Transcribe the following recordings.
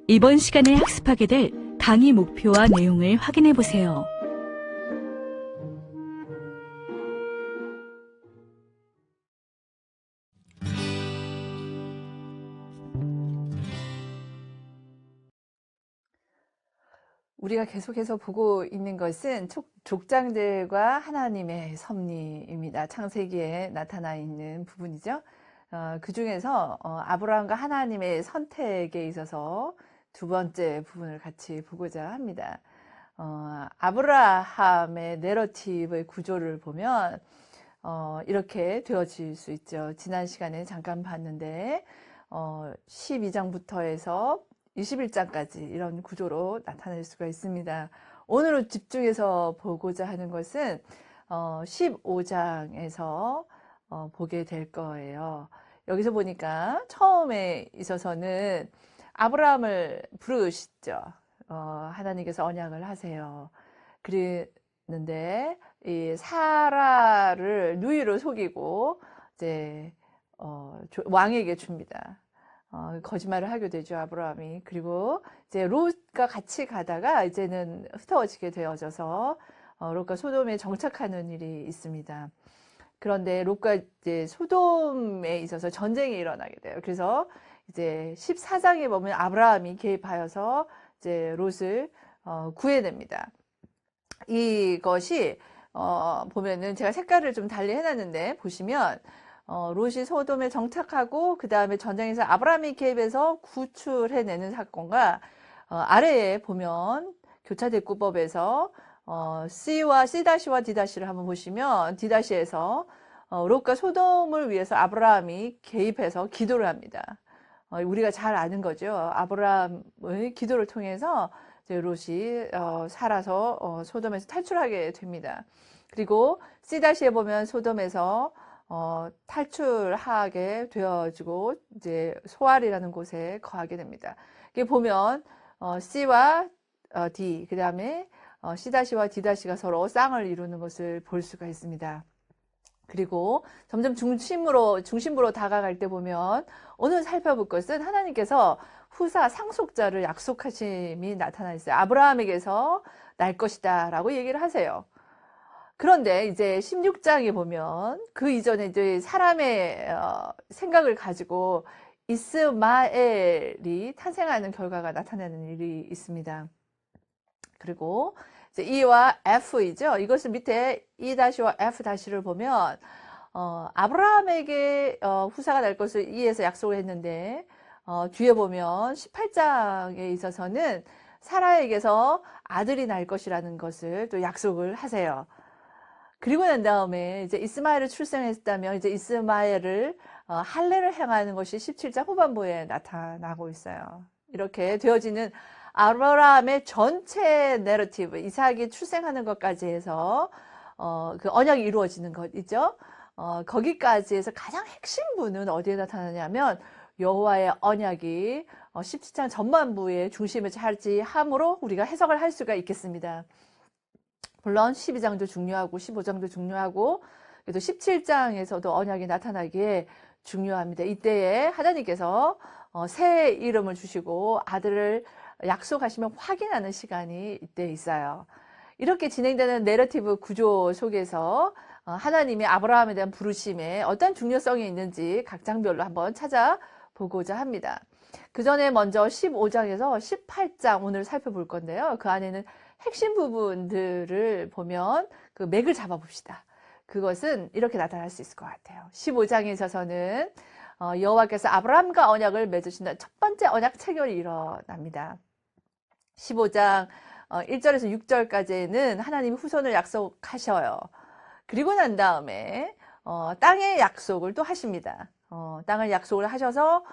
이번 시간에 학습하게 될 강의 목표와 내용을 확인해 보세요. 우리가 계속해서 보고 있는 것은 족장들과 하나님의 섭리입니다. 창세기에 나타나 있는 부분이죠. 그 중에서 아브라함과 하나님의 선택에 있어서 두 번째 부분을 같이 보고자 합니다. 아브라함의 내러티브의 구조를 보면 이렇게 되어질 수 있죠. 지난 시간에 잠깐 봤는데 12장부터 해서 21장까지 이런 구조로 나타낼 수가 있습니다. 오늘은 집중해서 보고자 하는 것은 15장에서 보게 될 거예요. 여기서 보니까 처음에 있어서는 아브라함을 부르시죠. 하나님께서 언약을 하세요. 그랬는데 이 사라를 누이로 속이고 이제 왕에게 줍니다. 거짓말을 하게 되죠, 아브라함이. 그리고 이제 롯과 같이 가다가 이제는 흩어지게 되어져서 롯과 소돔에 정착하는 일이 있습니다. 그런데 롯과 이제 소돔에 있어서 전쟁이 일어나게 돼요. 그래서 이제 14장에 보면 아브라함이 개입하여서 이제 롯을 구해냅니다. 이것이 보면은 제가 색깔을 좀 달리 해놨는데 보시면 롯이 소돔에 정착하고 그 다음에 전쟁에서 아브라함이 개입해서 구출해내는 사건과 아래에 보면 교차대꾸법에서 C와 C-와 D-를 한번 보시면 D-에서 롯과 소돔을 위해서 아브라함이 개입해서 기도를 합니다. 우리가 잘 아는 거죠. 아브라함의 기도를 통해서 이제 롯이 살아서 소돔에서 탈출하게 됩니다. 그리고 C-에 보면 소돔에서 탈출하게 되어지고 이제 소알이라는 곳에 거하게 됩니다. 이게 보면 C와 D, 그 다음에 C-와 D-가 서로 쌍을 이루는 것을 볼 수가 있습니다. 그리고 점점 중심부로 다가갈 때 보면 오늘 살펴볼 것은 하나님께서 후사 상속자를 약속하심이 나타나 있어요. 아브라함에게서 날 것이다 라고 얘기를 하세요. 그런데 이제 16장에 보면 그 이전에 이제 사람의 생각을 가지고 이스마엘이 탄생하는 결과가 나타나는 일이 있습니다. 그리고 이제 E와 F이죠. 이것을 밑에 E-와 F-를 보면 아브라함에게 후사가 날 것을 E에서 약속을 했는데 뒤에 보면 18장에 있어서는 사라에게서 아들이 날 것이라는 것을 또 약속을 하세요. 그리고 난 다음에 이제 이스마엘을 출생했다면 이제 이스마엘을 할례를 행하는 것이 17장 후반부에 나타나고 있어요. 이렇게 되어지는 아브라함의 전체 내러티브, 이삭이 출생하는 것까지 해서 그 언약이 이루어지는 것 있죠. 거기까지 해서 가장 핵심부는 어디에 나타나냐면 여호와의 언약이 17장 전반부의 중심을 차지함으로 우리가 해석을 할 수가 있겠습니다. 물론 12장도 중요하고 15장도 중요하고 그래도 17장에서도 언약이 나타나기에 중요합니다. 이때에 하나님께서 새 이름을 주시고 아들을 약속하시면 확인하는 시간이 이때 있어요. 이렇게 진행되는 내러티브 구조 속에서 하나님이 아브라함에 대한 부르심에 어떤 중요성이 있는지 각 장별로 한번 찾아보고자 합니다. 그 전에 먼저 15장에서 18장 오늘 살펴볼 건데요. 그 안에는 핵심 부분들을 보면 그 맥을 잡아봅시다. 그것은 이렇게 나타날 수 있을 것 같아요. 15장에 있어서는 여호와께서 아브라함과 언약을 맺으신다. 첫 번째 언약 체결이 일어납니다. 15장 1절에서 6절까지는 하나님이 후손을 약속하셔요. 그리고 난 다음에 땅의 약속을 또 하십니다. 땅을 약속을 하셔서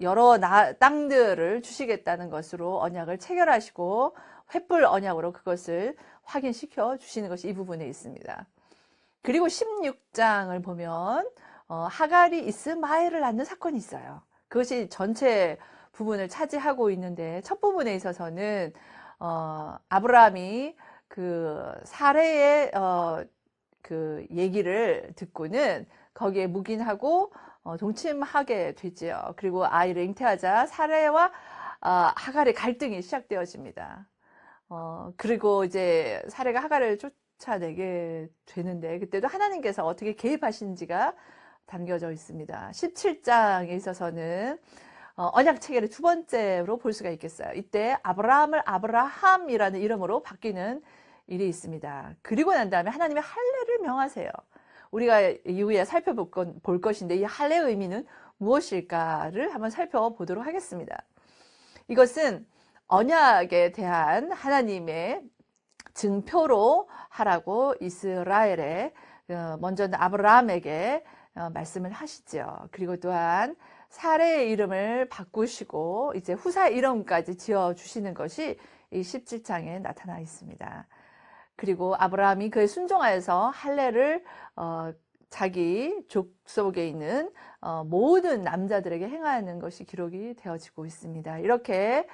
여러 땅들을 주시겠다는 것으로 언약을 체결하시고 횃불 언약으로 그것을 확인시켜 주시는 것이 이 부분에 있습니다. 그리고 16장을 보면 하갈이 이스마엘을 낳는 사건이 있어요. 그것이 전체 부분을 차지하고 있는데 첫 부분에 있어서는 아브라함이 그 사레의 그 얘기를 듣고는 거기에 묵인하고 동침하게 되죠. 그리고 아이를 잉태하자 사레와 하갈의 갈등이 시작되어집니다. 그리고 이제 사레가 하갈을 쫓아내게 되는데 그때도 하나님께서 어떻게 개입하신지가 담겨져 있습니다. 17장에 있어서는 언약 체계를 두 번째로 볼 수가 있겠어요. 이때 아브라함을 아브라함이라는 이름으로 바뀌는 일이 있습니다. 그리고 난 다음에 하나님의 할례를 명하세요. 우리가 이후에 살펴볼 것인데 이 할례의 의미는 무엇일까를 한번 살펴보도록 하겠습니다. 이것은 언약에 대한 하나님의 증표로 하라고 이스라엘에 먼저 아브라함에게 말씀을 하시죠. 그리고 또한 사레의 이름을 바꾸시고 이제 후사의 이름까지 지어주시는 것이 이 17장에 나타나 있습니다. 그리고 아브라함이 그에 순종하여서 할례를 자기 족속에 있는 모든 남자들에게 행하는 것이 기록이 되어지고 있습니다. 이렇게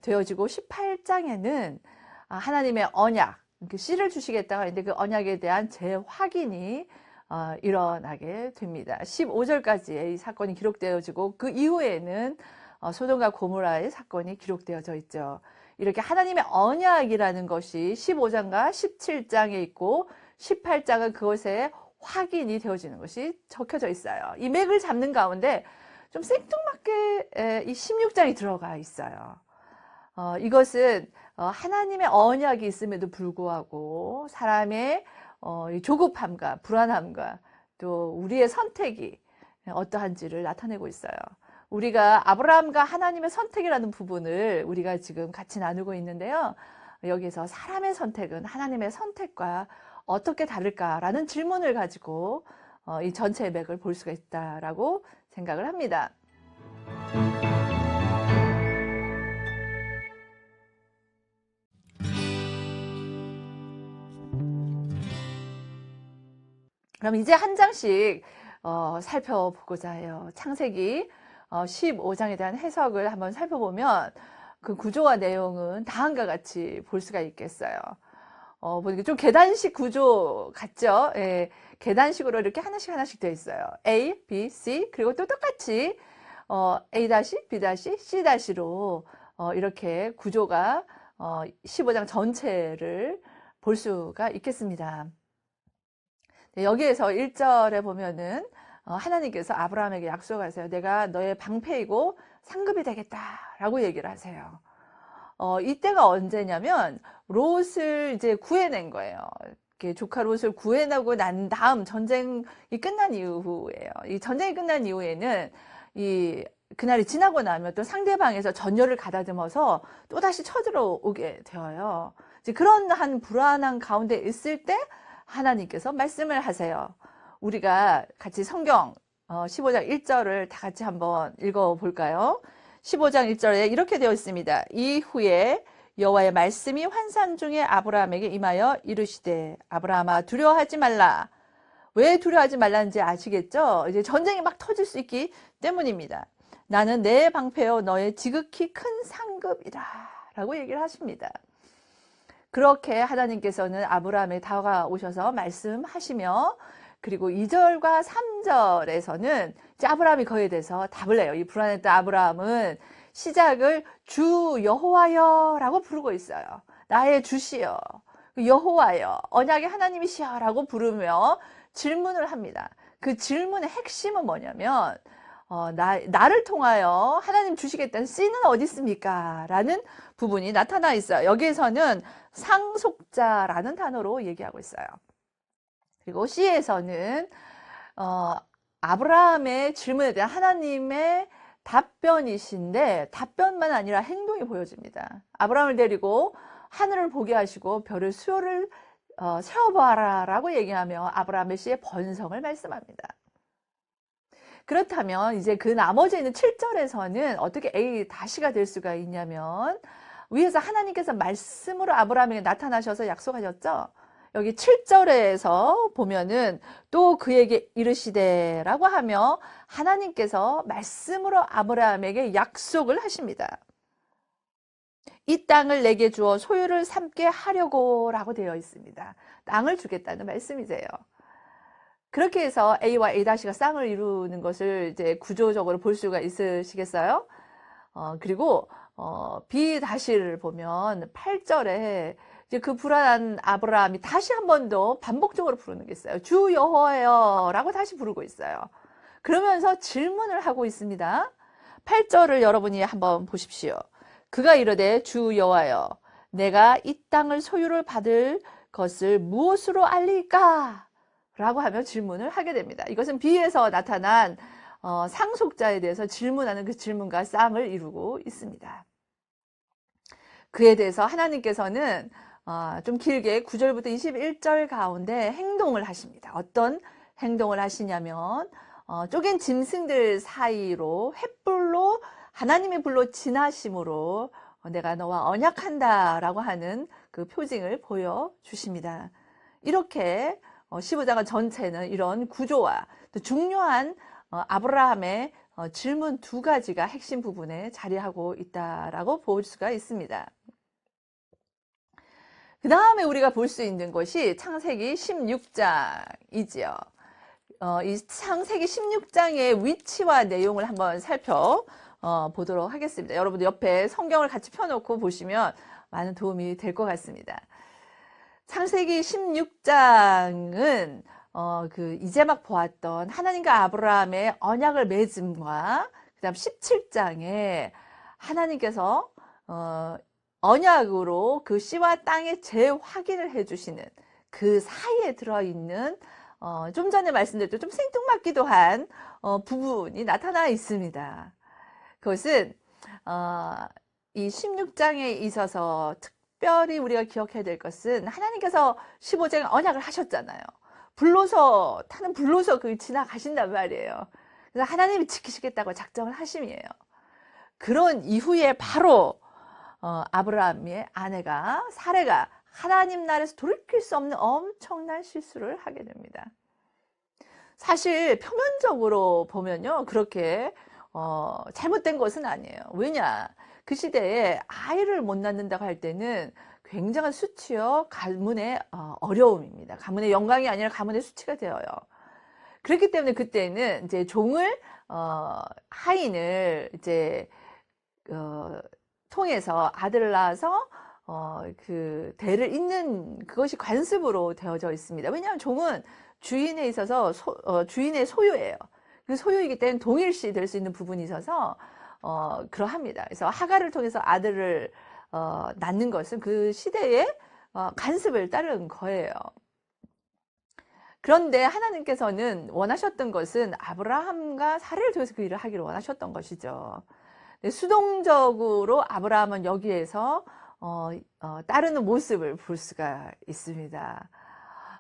되어지고 18장에는 하나님의 언약, 그 씨를 주시겠다고 했는데 그 언약에 대한 재확인이 일어나게 됩니다. 15절까지의 이 사건이 기록되어지고 그 이후에는 소돔과 고모라의 사건이 기록되어져 있죠. 이렇게 하나님의 언약이라는 것이 15장과 17장에 있고 18장은 그것에 확인이 되어지는 것이 적혀져 있어요. 이 맥을 잡는 가운데 좀 생뚱맞게 이 16장이 들어가 있어요. 이것은 하나님의 언약이 있음에도 불구하고 사람의 이 조급함과 불안함과 또 우리의 선택이 어떠한지를 나타내고 있어요. 우리가 아브라함과 하나님의 선택이라는 부분을 우리가 지금 같이 나누고 있는데요. 여기서 사람의 선택은 하나님의 선택과 어떻게 다를까라는 질문을 가지고 이 전체의 맥을 볼 수가 있다라고 생각을 합니다. 그럼 이제 한 장씩 살펴보고자 해요. 창세기 15장에 대한 해석을 한번 살펴보면 그 구조와 내용은 다음과 같이 볼 수가 있겠어요. 보니까 좀 계단식 구조 같죠? 예, 계단식으로 이렇게 하나씩 되어 있어요. A, B, C 그리고 또 똑같이 A-, B-, C-로 이렇게 구조가 15장 전체를 볼 수가 있겠습니다. 여기에서 1절에 보면은 하나님께서 아브라함에게 약속하세요. 내가 너의 방패이고 상급이 되겠다라고 얘기를 하세요. 이때가 언제냐면 롯을 이제 구해낸 거예요. 이렇게 조카 롯을 구해내고 난 다음 전쟁이 끝난 이후예요. 이 전쟁이 끝난 이후에는 그날이 지나고 나면 또 상대방에서 전열을 가다듬어서 또다시 쳐들어오게 되어요. 이제 그런 한 불안한 가운데 있을 때 하나님께서 말씀을 하세요. 우리가 같이 성경 15장 1절을 다 같이 한번 읽어볼까요? 15장 1절에 이렇게 되어 있습니다. 이후에 여호와의 말씀이 환상 중에 아브라함에게 임하여 이르시되 아브라함아 두려워하지 말라. 왜 두려워하지 말라는지 아시겠죠? 이제 전쟁이 막 터질 수 있기 때문입니다. 나는 내 방패요 너의 지극히 큰 상급이라 라고 얘기를 하십니다. 그렇게 하나님께서는 아브라함에 다가오셔서 말씀하시며 그리고 2절과 3절에서는 이제 아브라함이 거기에 대해서 답을 해요. 이 불안했던 아브라함은 시작을 주 여호와여 라고 부르고 있어요. 나의 주시여 여호와여 언약의 하나님이시여 라고 부르며 질문을 합니다. 그 질문의 핵심은 뭐냐면 나를 통하여 하나님 주시겠다는 씨는 어디 있습니까? 라는 부분이 나타나 있어요. 여기에서는 상속자라는 단어로 얘기하고 있어요. 그리고 C에서는 아브라함의 질문에 대한 하나님의 답변이신데 답변만 아니라 행동이 보여집니다. 아브라함을 데리고 하늘을 보게 하시고 별의 수요를 세어봐라 라고 얘기하며 아브라함의 씨의 번성을 말씀합니다. 그렇다면 이제 그 나머지 있는 7절에서는 어떻게 A-가 될 수가 있냐면 위에서 하나님께서 말씀으로 아브라함에게 나타나셔서 약속하셨죠. 여기 7절에서 보면은 또 그에게 이르시되 라고 하며 하나님께서 말씀으로 아브라함에게 약속을 하십니다. 이 땅을 내게 주어 소유를 삼게 하려고 라고 되어 있습니다. 땅을 주겠다는 말씀이세요. 그렇게 해서 A와 A-가 쌍을 이루는 것을 이제 구조적으로 볼 수가 있으시겠어요? 그리고 비다시를 보면 8절에 이제 그 불안한 아브라함이 다시 한 번 더 반복적으로 부르는 게 있어요. 주 여호와여 라고 다시 부르고 있어요. 그러면서 질문을 하고 있습니다. 8절을 여러분이 한번 보십시오. 그가 이르되 주 여호와여 내가 이 땅을 소유를 받을 것을 무엇으로 알리까? 라고 하며 질문을 하게 됩니다. 이것은 비에서 나타난 상속자에 대해서 질문하는 그 질문과 쌍을 이루고 있습니다. 그에 대해서 하나님께서는 좀 길게 9절부터 21절 가운데 행동을 하십니다. 어떤 행동을 하시냐면 쪼갠 짐승들 사이로 횃불로 하나님의 불로 지나심으로 내가 너와 언약한다 라고 하는 그 표징을 보여주십니다. 이렇게 15장 전체는 이런 구조와 또 중요한 아브라함의 질문 두 가지가 핵심 부분에 자리하고 있다라고 볼 수가 있습니다. 그 다음에 우리가 볼 수 있는 것이 창세기 16장이지요. 이 창세기 16장의 위치와 내용을 한번 살펴보도록 하겠습니다. 여러분들 옆에 성경을 같이 펴놓고 보시면 많은 도움이 될 것 같습니다. 창세기 16장은 이제 막 보았던 하나님과 아브라함의 언약을 맺음과 그 다음 17장에 하나님께서 언약으로 그 씨와 땅의 재확인을 해주시는 그 사이에 들어있는 좀 전에 말씀드렸던 좀 생뚱맞기도 한 부분이 나타나 있습니다. 그것은 이 16장에 있어서 특별히 우리가 기억해야 될 것은 하나님께서 15장에 언약을 하셨잖아요. 타는 불로서 그 지나가신단 말이에요. 그래서 하나님이 지키시겠다고 작정을 하심이에요. 그런 이후에 바로 아브라함의 아내가 사레가 하나님 나라에서 돌이킬 수 없는 엄청난 실수를 하게 됩니다. 사실 표면적으로 보면요 그렇게 잘못된 것은 아니에요. 왜냐? 그 시대에 아이를 못 낳는다고 할 때는 굉장한 수치요 가문의 어려움입니다. 가문의 영광이 아니라 가문의 수치가 되어요. 그렇기 때문에 그때는 이제 종을 하인을 이제 통해서 아들을 낳아서 그 대를 잇는 그것이 관습으로 되어져 있습니다. 왜냐하면 종은 주인에 있어서 주인의 소유예요. 그 소유이기 때문에 동일시 될 수 있는 부분이 있어서 그러합니다. 그래서 하가를 통해서 아들을 낳는 것은 그 시대의 관습을 따른 거예요. 그런데 하나님께서는 원하셨던 것은 아브라함과 사례를 통해서 그 일을 하기를 원하셨던 것이죠. 수동적으로 아브라함은 여기에서 따르는 모습을 볼 수가 있습니다.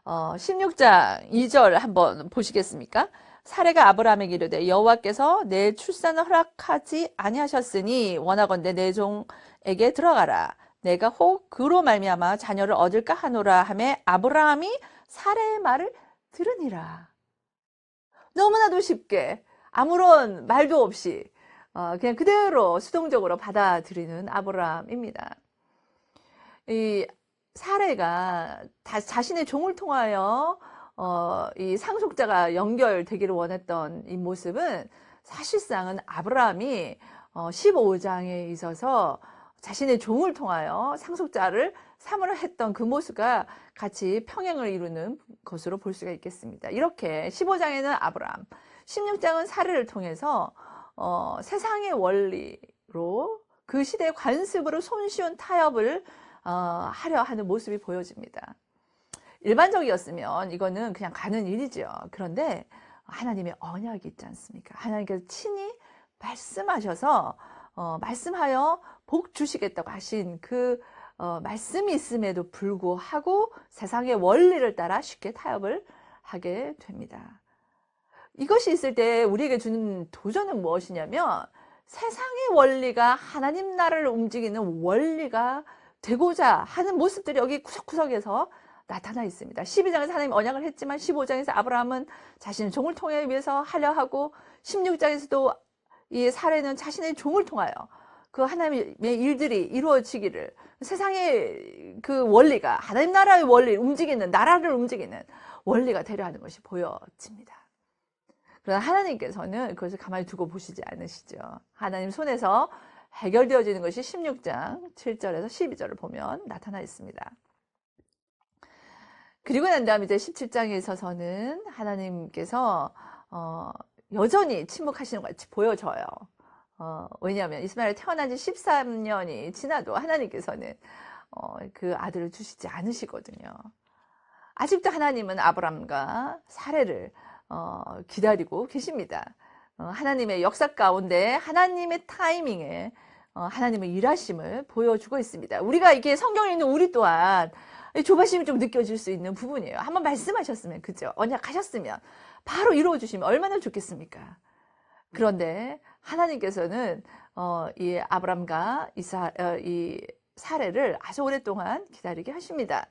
16장 2절 한번 보시겠습니까? 사레가 아브라함에게 이르되 여호와께서 내 출산을 허락하지 아니하셨으니 원하건대 내 종에게 들어가라. 내가 혹 그로 말미암아 자녀를 얻을까 하노라 하매 아브라함이 사레의 말을 들으니라. 너무나도 쉽게 아무런 말도 없이 그냥 그대로 수동적으로 받아들이는 아브라함입니다. 이 사레가 자신의 종을 통하여 이 상속자가 연결되기를 원했던 이 모습은 사실상은 아브라함이 15장에 있어서 자신의 종을 통하여 상속자를 삼으려 했던 그 모습과 같이 평행을 이루는 것으로 볼 수가 있겠습니다. 이렇게 15장에는 아브라함, 16장은 사례를 통해서 세상의 원리로 그 시대의 관습으로 손쉬운 타협을 하려 하는 모습이 보여집니다. 일반적이었으면 이거는 그냥 가는 일이죠. 그런데 하나님의 언약이 있지 않습니까? 하나님께서 친히 말씀하셔서 말씀하여 복 주시겠다고 하신 그 말씀이 있음에도 불구하고 세상의 원리를 따라 쉽게 타협을 하게 됩니다. 이것이 있을 때 우리에게 주는 도전은 무엇이냐면 세상의 원리가 하나님 나라를 움직이는 원리가 되고자 하는 모습들이 여기 구석구석에서 나타나 있습니다. 12장에서 하나님 언약을 했지만 15장에서 아브라함은 자신의 종을 통해 위해서 하려 하고 16장에서도 이 사례는 자신의 종을 통하여 그 하나님의 일들이 이루어지기를 세상의 그 원리가 하나님 나라의 원리를 움직이는 나라를 움직이는 원리가 되려 하는 것이 보여집니다. 그러나 하나님께서는 그것을 가만히 두고 보시지 않으시죠. 하나님 손에서 해결되어지는 것이 16장 7절에서 12절을 보면 나타나 있습니다. 그리고 난 다음 이제 17장에 있어서는 하나님께서 여전히 침묵하시는 것 같이 보여져요. 왜냐하면 이스마엘이 태어난 지 13년이 지나도 하나님께서는 그 아들을 주시지 않으시거든요. 아직도 하나님은 아브람과 사레를 기다리고 계십니다. 하나님의 역사 가운데 하나님의 타이밍에 하나님의 일하심을 보여주고 있습니다. 우리가 이게 성경에 있는 우리 또한 조바심이 좀 느껴질 수 있는 부분이에요. 한번 말씀하셨으면, 그죠? 언약하셨으면 바로 이루어 주시면 얼마나 좋겠습니까? 그런데 하나님께서는 이 아브람과 이 사레를 아주 오랫동안 기다리게 하십니다.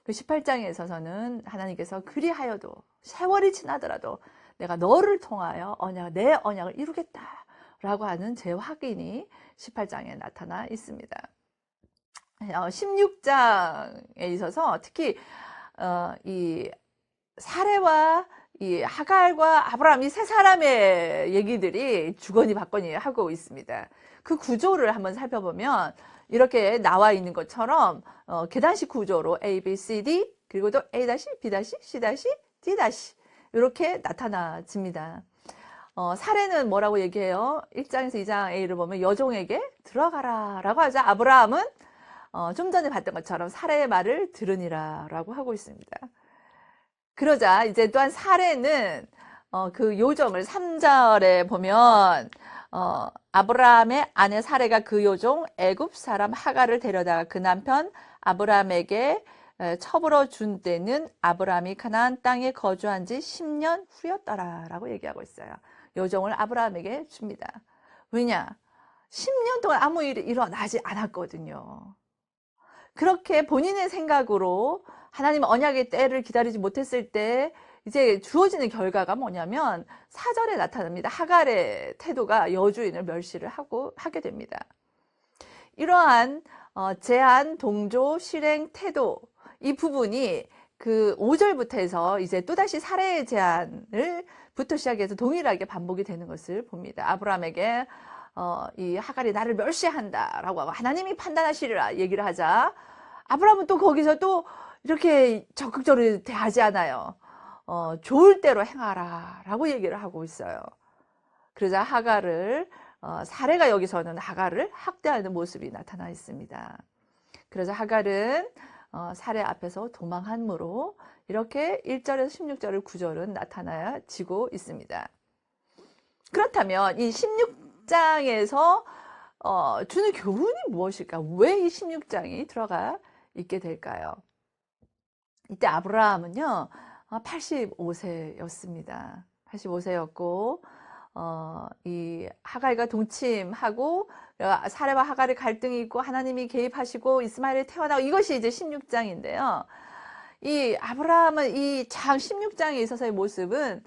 그 18장에 있어서는 하나님께서 그리하여도 세월이 지나더라도 내가 너를 통하여 내 언약을 이루겠다라고 하는 제 확인이 18장에 나타나 있습니다. 16장에 있어서 특히 이 사레와 이 하갈과 아브라함 이 세 사람의 얘기들이 주거니 받거니 하고 있습니다. 그 구조를 한번 살펴보면 이렇게 나와 있는 것처럼 계단식 구조로 A, B, C, D 그리고 또 A-, B-, C-, D- 이렇게 나타나집니다. 사례는 뭐라고 얘기해요? 1장에서 2장 A를 보면 여종에게 들어가라 라고 하죠. 아브라함은 좀 전에 봤던 것처럼 사례의 말을 들으니라 라고 하고 있습니다. 그러자 이제 또한 사례는 그 요정을 3절에 보면 아브라함의 아내 사례가 그 요종 애굽 사람 하갈을 데려다가 그 남편 아브라함에게 첩으로 준 때는 아브라함이 가나안 땅에 거주한 지 10년 후였더라 라고 얘기하고 있어요. 요정을 아브라함에게 줍니다. 왜냐? 10년 동안 아무 일이 일어나지 않았거든요. 그렇게 본인의 생각으로 하나님 언약의 때를 기다리지 못했을 때 이제 주어지는 결과가 뭐냐면 4절에 나타납니다. 하갈의 태도가 여주인을 멸시를 하게 됩니다. 이러한 제한, 동조, 실행, 태도 이 부분이 그 5절부터 해서 이제 또다시 살해의 제한을 부터 시작해서 동일하게 반복이 되는 것을 봅니다. 아브라함에게 이 하갈이 나를 멸시한다라고 하고 하나님이 판단하시리라 얘기를 하자 아브라함은 또 거기서 또 이렇게 적극적으로 대하지 않아요. 좋을 대로 행하라 라고 얘기를 하고 있어요. 그러자 하갈을 사례가 여기서는 하갈을 학대하는 모습이 나타나 있습니다. 그러자 하갈은 사례 앞에서 도망한므로 이렇게 1절에서 16절을 9절은 나타나지고 있습니다. 그렇다면 이 16장에서 주는 교훈이 무엇일까? 왜 이 16장이 들어가 있게 될까요? 이때 아브라함은요 85세였습니다. 85세였고 이 하갈과 동침하고 사례와 하갈의 갈등이 있고 하나님이 개입하시고 이스마엘이 태어나고 이것이 이제 16장인데요. 이 아브라함은 이 장 16장에 있어서의 모습은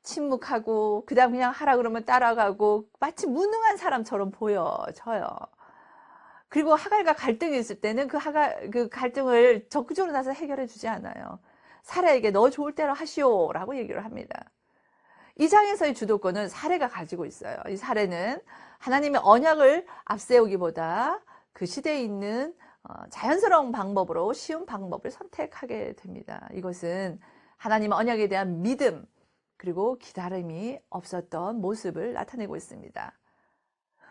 침묵하고 그 다음 그냥 하라 그러면 따라가고 마치 무능한 사람처럼 보여져요. 그리고 하갈과 갈등이 있을 때는 그 갈등을 적극적으로 나서 해결해 주지 않아요. 사례에게 너 좋을 대로 하시오 라고 얘기를 합니다. 이 장에서의 주도권은 사례가 가지고 있어요. 이 사례는 하나님의 언약을 앞세우기보다 그 시대에 있는 자연스러운 방법으로 쉬운 방법을 선택하게 됩니다. 이것은 하나님의 언약에 대한 믿음 그리고 기다림이 없었던 모습을 나타내고 있습니다.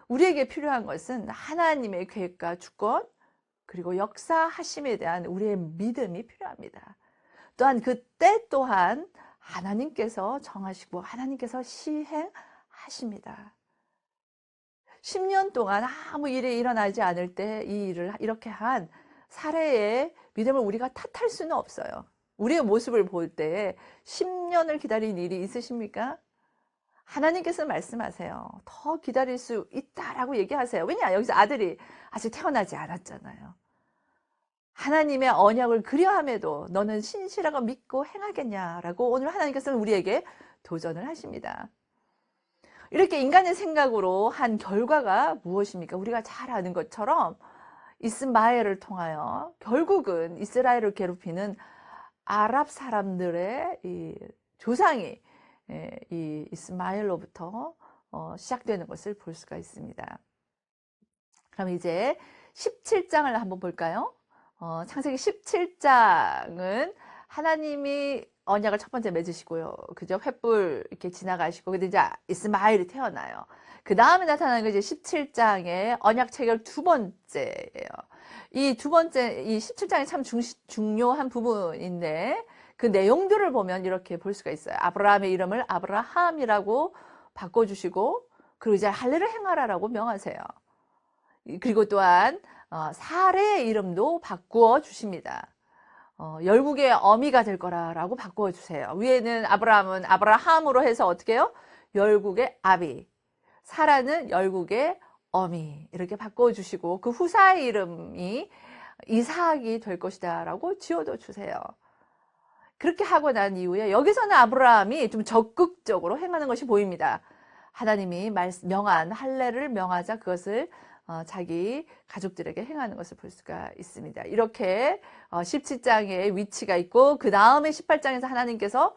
우리에게 필요한 것은 하나님의 계획과 주권 그리고 역사하심에 대한 우리의 믿음이 필요합니다. 또한 그 때 또한 하나님께서 정하시고 하나님께서 시행하십니다. 10년 동안 아무 일이 일어나지 않을 때 이 일을 이렇게 한 사례의 믿음을 우리가 탓할 수는 없어요. 우리의 모습을 볼 때 10년을 기다린 일이 있으십니까? 하나님께서 말씀하세요. 더 기다릴 수 있다라고 얘기하세요. 왜냐? 여기서 아들이 아직 태어나지 않았잖아요. 하나님의 언약을 그리함에도 너는 신실하고 믿고 행하겠냐라고 오늘 하나님께서는 우리에게 도전을 하십니다. 이렇게 인간의 생각으로 한 결과가 무엇입니까? 우리가 잘 아는 것처럼 이스마엘을 통하여 결국은 이스라엘을 괴롭히는 아랍 사람들의 이 조상이 이 이스마엘로부터 시작되는 것을 볼 수가 있습니다. 그럼 이제 17장을 한번 볼까요? 창세기 17장은 하나님이 언약을 첫 번째 맺으시고요. 그죠? 횃불 이렇게 지나가시고, 근데 이제 이스마엘이 태어나요. 그 다음에 나타나는 게 이제 17장의 언약 체결 두 번째예요. 이 두 번째, 이 17장이 참 중요한 부분인데, 그 내용들을 보면 이렇게 볼 수가 있어요. 아브라함의 이름을 아브라함이라고 바꿔주시고, 그리고 이제 할례를 행하라라고 명하세요. 그리고 또한 사레의 이름도 바꾸어 주십니다. 열국의 어미가 될 거라고 바꾸어 주세요. 위에는 아브라함은 아브라함으로 해서 어떻게 해요? 열국의 아비. 사라는 열국의 어미. 이렇게 바꾸어 주시고 그 후사의 이름이 이삭이 될 것이다 라고 지어도 주세요. 그렇게 하고 난 이후에 여기서는 아브라함이 좀 적극적으로 행하는 것이 보입니다. 하나님이 명한 할례를 명하자 그것을 자기 가족들에게 행하는 것을 볼 수가 있습니다. 이렇게 17장의 위치가 있고 그 다음에 18장에서 하나님께서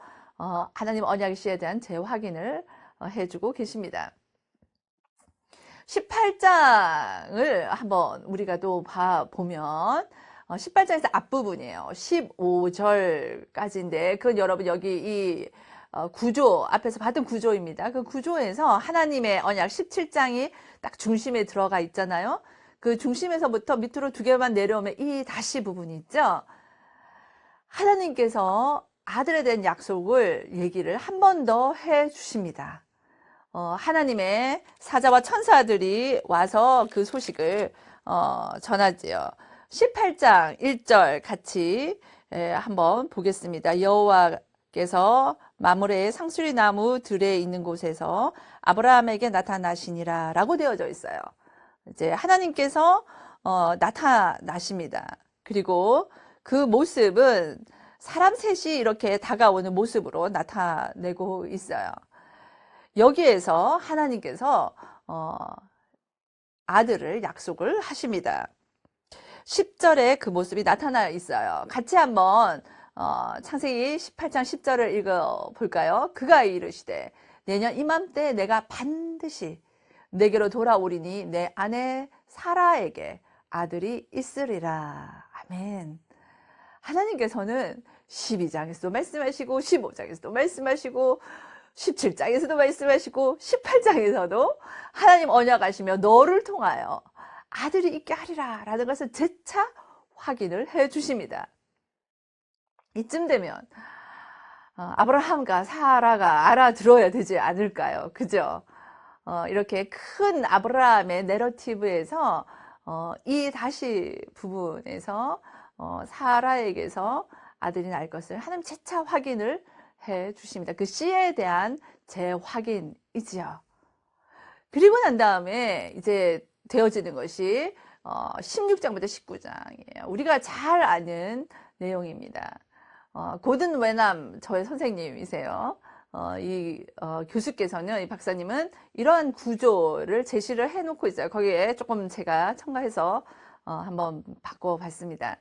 하나님 언약의 씨에 대한 재확인을 해주고 계십니다. 18장을 한번 우리가 또 보면 18장에서 앞부분이에요. 15절까지인데 그건 여러분 여기 이 구조 앞에서 봤던 구조입니다. 그 구조에서 하나님의 언약 17장이 딱 중심에 들어가 있잖아요. 그 중심에서부터 밑으로 두 개만 내려오면 이 다시 부분이 있죠. 하나님께서 아들에 대한 약속을 얘기를 한 번 더 해 주십니다. 하나님의 사자와 천사들이 와서 그 소식을 전하지요. 18장 1절 같이 한번 보겠습니다. 여호와께서 마므레의 상수리 나무 들에 있는 곳에서 아브라함에게 나타나시니라 라고 되어져 있어요. 이제 하나님께서 나타나십니다. 그리고 그 모습은 사람 셋이 이렇게 다가오는 모습으로 나타내고 있어요. 여기에서 하나님께서 아들을 약속을 하십니다. 10절에 그 모습이 나타나 있어요. 같이 한번 창세기 18장 10절을 읽어볼까요? 그가 이르시되 내년 이맘때 내가 반드시 내게로 돌아오리니 내 아내 사라에게 아들이 있으리라. 아멘. 하나님께서는 12장에서도 말씀하시고 15장에서도 말씀하시고 17장에서도 말씀하시고 18장에서도 하나님 언약하시며 너를 통하여 아들이 있게 하리라 라는 것을 재차 확인을 해 주십니다. 이쯤 되면 아브라함과 사라가 알아들어야 되지 않을까요? 그죠? 이렇게 큰 아브라함의 내러티브에서 이 다시 부분에서 사라에게서 아들이 날 것을 하나님 재차 확인을 해 주십니다. 그 씨에 대한 재확인이지요. 그리고 난 다음에 이제 되어지는 것이 16장부터 19장이에요. 우리가 잘 아는 내용입니다. 고든 웨남 저의 선생님이세요. 이 교수께서는, 이 박사님은 이러한 구조를 제시를 해놓고 있어요. 거기에 조금 제가 첨가해서 한번 바꿔봤습니다.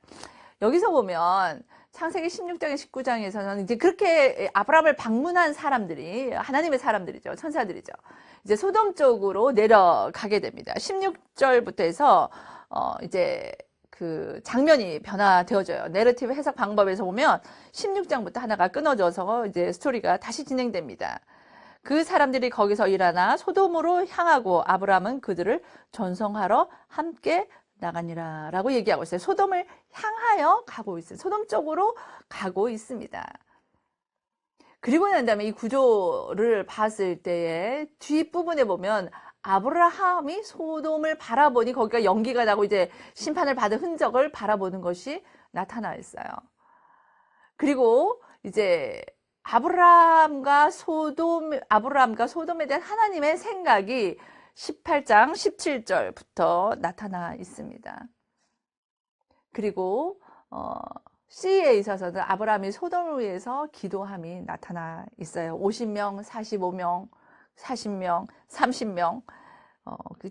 여기서 보면 창세기 16장에 19장에서는 이제 그렇게 아브라함을 방문한 사람들이 하나님의 사람들이죠. 천사들이죠. 이제 소돔 쪽으로 내려가게 됩니다. 16절부터 해서 이제 그 장면이 변화되어져요. 내러티브 해석 방법에서 보면 16장부터 하나가 끊어져서 이제 스토리가 다시 진행됩니다. 그 사람들이 거기서 일어나 소돔으로 향하고 아브라함은 그들을 전송하러 함께 나가니라 라고 얘기하고 있어요. 소돔을 향하여 가고 있어요. 소돔 쪽으로 가고 있습니다. 그리고 난 다음에 이 구조를 봤을 때에 뒷부분에 보면 아브라함이 소돔을 바라보니 거기가 연기가 나고 이제 심판을 받은 흔적을 바라보는 것이 나타나 있어요. 그리고 이제 아브라함과 소돔에 대한 하나님의 생각이 18장 17절부터 나타나 있습니다. 그리고 C에 있어서는 아브라함이 소돔을 위해서 기도함이 나타나 있어요. 50명, 45명, 40명, 30명,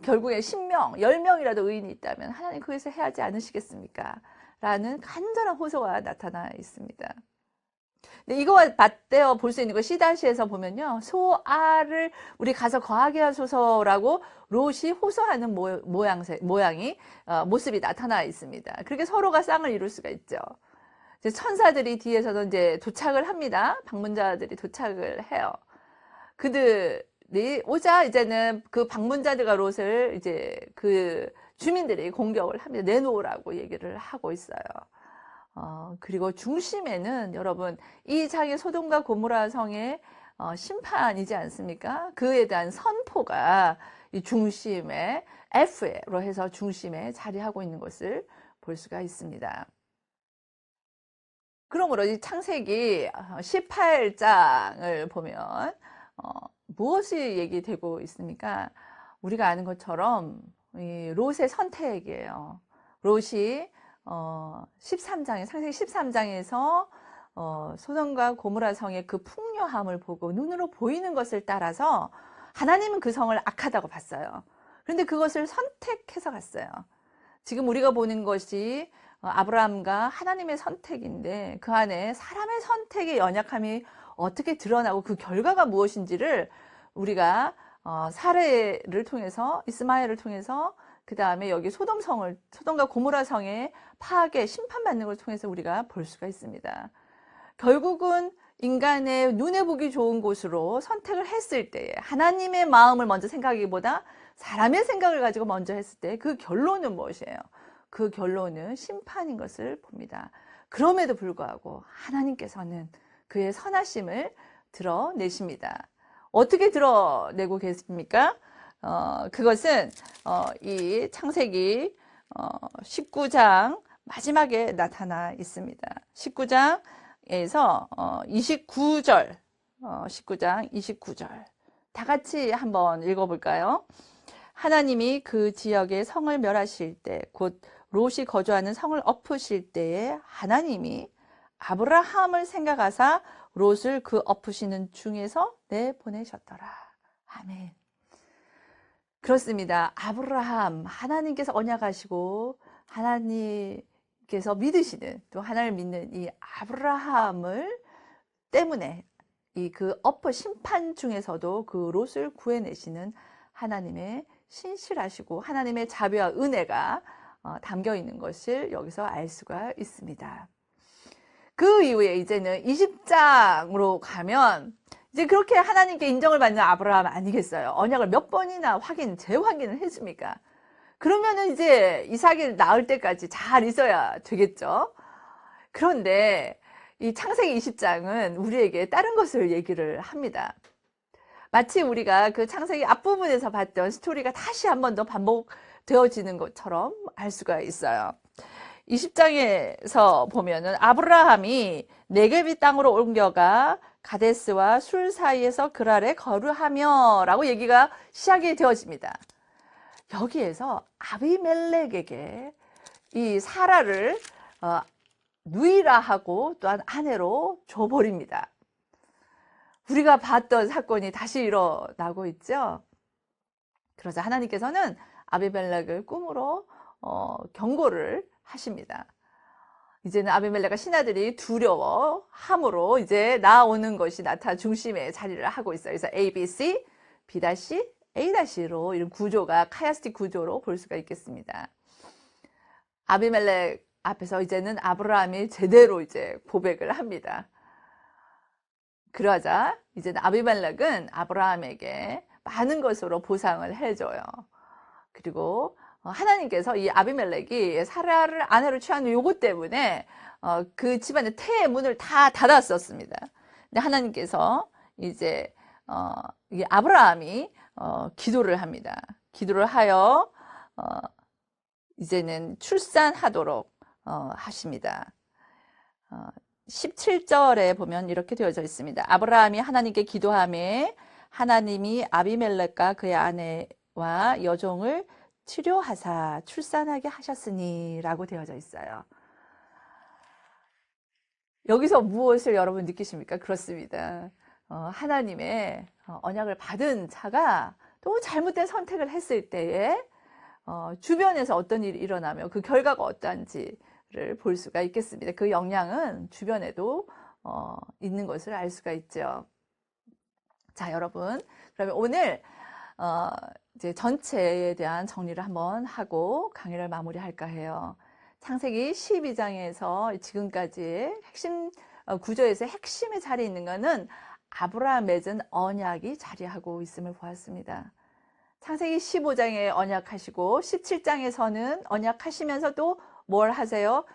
결국에 10명, 10명이라도 의인이 있다면 하나님 거기서 해야지 않으시겠습니까? 라는 간절한 호소가 나타나 있습니다. 근데 이거와 맞대어 볼 수 있는 거 C-에서 보면요. 소아를 우리 가서 거하게 하소서라고 롯이 호소하는 모양이 모습이 나타나 있습니다. 그렇게 서로가 쌍을 이룰 수가 있죠. 이제 천사들이 뒤에서도 이제 도착을 합니다. 방문자들이 도착을 해요. 그들이 오자 이제는 그 방문자들과 롯을 이제 그 주민들이 공격을 합니다. 내놓으라고 얘기를 하고 있어요. 그리고 중심에는 여러분 이 장의 소돔과 고모라 성의 심판이지 않습니까? 그에 대한 선포가 이 중심에 F로 해서 중심에 자리하고 있는 것을 볼 수가 있습니다. 그러므로 이 창세기 18장을 보면 무엇이 얘기되고 있습니까? 우리가 아는 것처럼 이 롯의 선택이에요. 롯이 13장에 창세기 13장에서 소돔과 고모라 성의 그 풍요함을 보고 눈으로 보이는 것을 따라서 하나님은 그 성을 악하다고 봤어요. 그런데 그것을 선택해서 갔어요. 지금 우리가 보는 것이 아브라함과 하나님의 선택인데 그 안에 사람의 선택의 연약함이 어떻게 드러나고 그 결과가 무엇인지를 우리가 사례를 통해서 이스마엘을 통해서 그 다음에 여기 소돔과 고모라 성의 파괴, 심판받는 걸 통해서 우리가 볼 수가 있습니다. 결국은 인간의 눈에 보기 좋은 곳으로 선택을 했을 때에 하나님의 마음을 먼저 생각하기보다 사람의 생각을 가지고 먼저 했을 때 그 결론은 무엇이에요? 그 결론은 심판인 것을 봅니다. 그럼에도 불구하고 하나님께서는 그의 선하심을 드러내십니다. 어떻게 드러내고 계십니까? 그것은 이 창세기 19장 마지막에 나타나 있습니다. 19장에서 29절 19장 29절 다 같이 한번 읽어볼까요? 하나님이 그 지역의 성을 멸하실 때 곧 롯이 거주하는 성을 엎으실 때에 하나님이 아브라함을 생각하사 롯을 그 엎으시는 중에서 내보내셨더라. 아멘. 그렇습니다. 아브라함, 하나님께서 언약하시고 하나님께서 믿으시는 또 하나님을 믿는 이 아브라함을 때문에 이 그 엎어 심판 중에서도 그 롯을 구해내시는 하나님의 신실하시고 하나님의 자비와 은혜가 담겨 있는 것을 여기서 알 수가 있습니다. 그 이후에 이제는 20장으로 가면 이제 그렇게 하나님께 인정을 받는 아브라함 아니겠어요? 언약을 몇 번이나 재확인을 해줍니까? 그러면은 이제 이삭을 낳을 때까지 잘 있어야 되겠죠? 그런데 이 창세기 20장은 우리에게 다른 것을 얘기를 합니다. 마치 우리가 그 창세기 앞부분에서 봤던 스토리가 다시 한 번 더 반복되어지는 것처럼 알 수가 있어요. 20장에서 보면은 아브라함이 네게비 땅으로 옮겨가 가데스와 술 사이에서 그랄에 거류하며 라고 얘기가 시작이 되어집니다. 여기에서 아비멜렉에게 이 사라를 누이라하고 또한 아내로 줘버립니다. 우리가 봤던 사건이 다시 일어나고 있죠. 그러자 하나님께서는 아비멜렉을 꿈으로 경고를 하십니다. 이제는 아비멜렉과 신하들이 두려워함으로 이제 나오는 것이 중심에 자리를 하고 있어요. 그래서 A, B, C, B, A-로 이런 구조가 카야스틱 구조로 볼 수가 있겠습니다. 아비멜렉 앞에서 이제는 아브라함이 제대로 이제 고백을 합니다. 그러자 이제는 아비멜렉은 아브라함에게 많은 것으로 보상을 해줘요. 그리고 하나님께서 이 아비멜렉이 사라를 아내로 취한 요것 때문에 그 집안의 태의 문을 다 닫았었습니다. 근데 하나님께서 이제 이 아브라함이 기도를 합니다. 기도를 하여 이제는 출산하도록 하십니다. 17절에 보면 이렇게 되어져 있습니다. 아브라함이 하나님께 기도하며 하나님이 아비멜렉과 그의 아내와 여종을 치료하사 출산하게 하셨으니 라고 되어져 있어요. 여기서 무엇을 여러분 느끼십니까? 그렇습니다. 하나님의 언약을 받은 자가 또 잘못된 선택을 했을 때에 주변에서 어떤 일이 일어나며 그 결과가 어떠한지를 볼 수가 있겠습니다. 그 영향은 주변에도 있는 것을 알 수가 있죠. 자, 여러분, 그러면 오늘 이제 전체에 대한 정리를 한번 하고 강의를 마무리할까 해요. 창세기 12장에서 지금까지의 핵심 구조에서 핵심의 자리에 있는 것은 아브라함 맺은 언약이 자리하고 있음을 보았습니다. 창세기 15장에 언약하시고 17장에서는 언약하시면서도 뭘 하세요?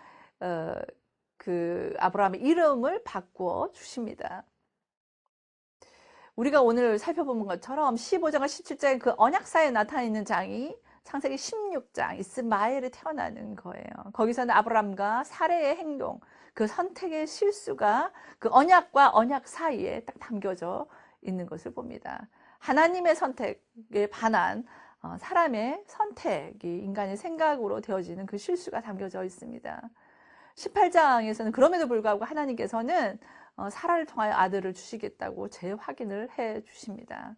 그 아브라함의 이름을 바꾸어 주십니다. 우리가 오늘 살펴본 것처럼 15장과 17장의 그 언약사에 나타나 있는 장이 창세기 16장 이스마엘이 태어나는 거예요. 거기서는 아브라함과 사레의 행동, 그 선택의 실수가 그 언약과 언약 사이에 딱 담겨져 있는 것을 봅니다. 하나님의 선택에 반한 사람의 선택이 인간의 생각으로 되어지는 그 실수가 담겨져 있습니다. 18장에서는 그럼에도 불구하고 하나님께서는 사라를 통하여 아들을 주시겠다고 재확인을 해 주십니다.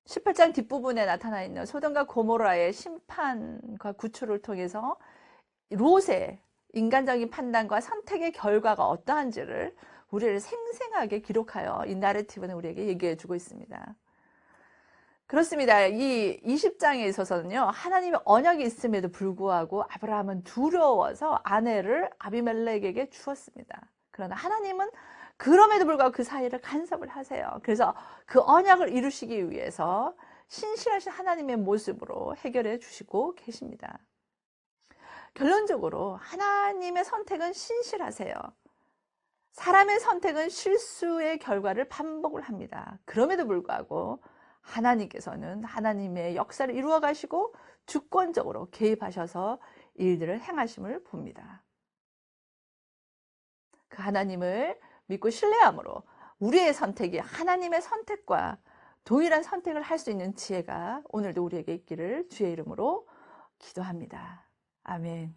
18장 뒷부분에 나타나 있는 소돔과 고모라의 심판과 구출을 통해서 롯의 인간적인 판단과 선택의 결과가 어떠한지를 우리를 생생하게 기록하여 이 나레티브는 우리에게 얘기해 주고 있습니다. 그렇습니다. 이 20장에 있어서는요, 하나님의 언약이 있음에도 불구하고 아브라함은 두려워서 아내를 아비멜렉에게 주었습니다. 그러나 하나님은 그럼에도 불구하고 그 사이를 간섭을 하세요. 그래서 그 언약을 이루시기 위해서 신실하신 하나님의 모습으로 해결해 주시고 계십니다. 결론적으로 하나님의 선택은 신실하세요. 사람의 선택은 실수의 결과를 반복을 합니다. 그럼에도 불구하고 하나님께서는 하나님의 역사를 이루어 가시고 주권적으로 개입하셔서 일들을 행하심을 봅니다. 그 하나님을 믿고 신뢰함으로 우리의 선택이 하나님의 선택과 동일한 선택을 할 수 있는 지혜가 오늘도 우리에게 있기를 주의 이름으로 기도합니다. 아멘.